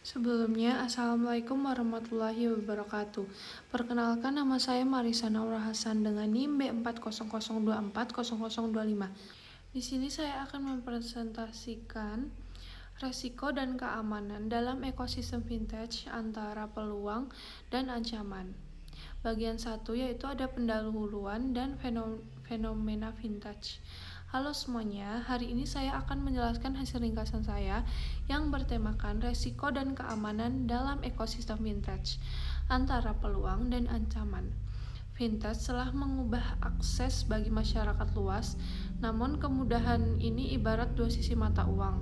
Sebelumnya, Assalamualaikum warahmatullahi wabarakatuh. Perkenalkan, nama saya Marisa Naura Hasan dengan NIM B400240025. Di sini saya akan mempresentasikan resiko dan keamanan dalam ekosistem vintage antara peluang dan ancaman. Bagian 1 yaitu ada pendahuluan dan fenomena vintage. Halo semuanya, hari ini saya akan menjelaskan hasil ringkasan saya yang bertemakan resiko dan keamanan dalam ekosistem vintage antara peluang dan ancaman. Vintage telah mengubah akses bagi masyarakat luas, namun kemudahan ini ibarat dua sisi mata uang.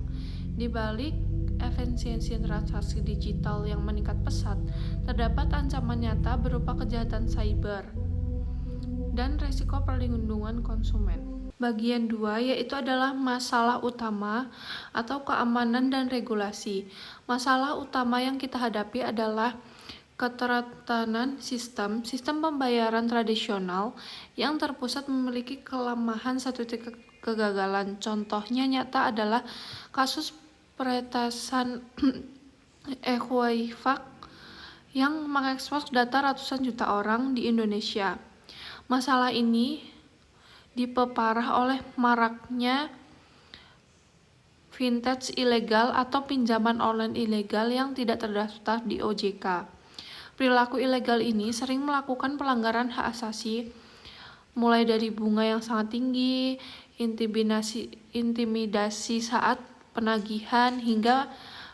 Di balik efisiensi transaksi digital yang meningkat pesat, terdapat ancaman nyata berupa kejahatan cyber dan resiko perlindungan konsumen. Bagian 2 yaitu adalah masalah utama atau keamanan dan regulasi. Masalah utama yang kita hadapi adalah keteratanan sistem pembayaran tradisional yang terpusat memiliki kelemahan satu titik kegagalan. Contohnya nyata adalah kasus peretasan Equifax yang mengekspos data ratusan juta orang di Indonesia. Masalah ini diperparah oleh maraknya vintage ilegal atau pinjaman online ilegal yang tidak terdaftar di OJK. Perilaku ilegal ini sering melakukan pelanggaran hak asasi, mulai dari bunga yang sangat tinggi, intimidasi saat penagihan, hingga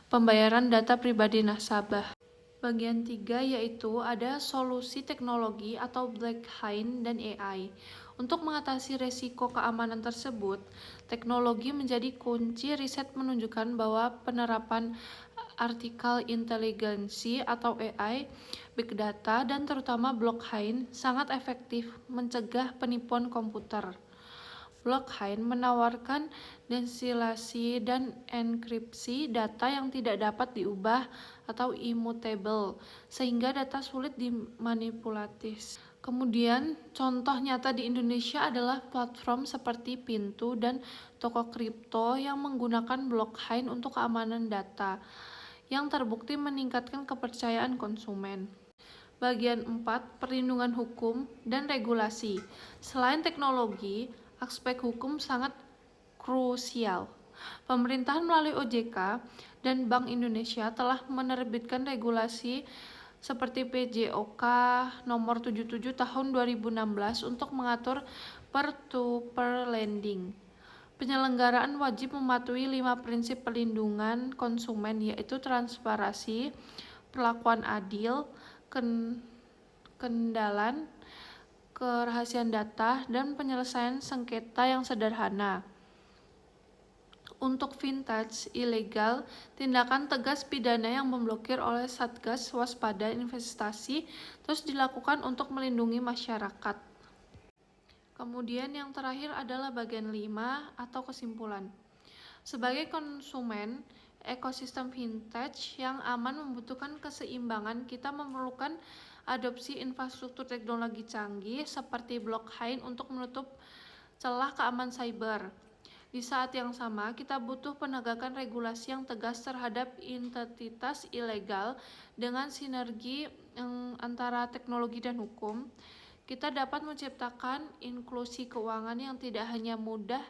pembayaran data pribadi nasabah. Bagian 3 yaitu ada solusi teknologi atau black hat dan AI. Untuk mengatasi resiko keamanan tersebut, teknologi menjadi kunci. Riset menunjukkan bahwa penerapan artificial intelligence atau AI, big data, dan terutama blockchain sangat efektif mencegah penipuan komputer. Blockchain menawarkan desilasi dan enkripsi data yang tidak dapat diubah atau immutable, sehingga data sulit dimanipulasi. Kemudian, contoh nyata di Indonesia adalah platform seperti Pintu dan toko kripto yang menggunakan blockchain untuk keamanan data, yang terbukti meningkatkan kepercayaan konsumen. Bagian 4, perlindungan hukum dan regulasi. Selain teknologi, aspek hukum sangat krusial. Pemerintahan melalui OJK dan Bank Indonesia telah menerbitkan regulasi seperti PJOK nomor 77 tahun 2016 untuk mengatur peer-to-peer lending. Penyelenggaraan wajib mematuhi 5 prinsip perlindungan konsumen, yaitu transparansi, perlakuan adil, kendalan, kerahasiaan data, dan penyelesaian sengketa yang sederhana. Untuk vintage ilegal, tindakan tegas pidana yang memblokir oleh Satgas Waspada Investasi terus dilakukan untuk melindungi masyarakat. Kemudian yang terakhir adalah bagian 5 atau kesimpulan. Sebagai konsumen, ekosistem vintage yang aman membutuhkan keseimbangan. Kita memerlukan adopsi infrastruktur teknologi canggih seperti blockchain untuk menutup celah keamanan cyber. Di saat yang sama, kita butuh penegakan regulasi yang tegas terhadap identitas ilegal. Dengan sinergi antara teknologi dan hukum, kita dapat menciptakan inklusi keuangan yang tidak hanya mudah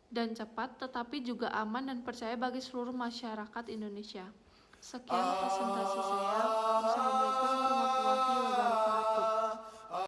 dan cepat, tetapi juga aman dan percaya bagi seluruh masyarakat Indonesia. Sekian presentasi saya.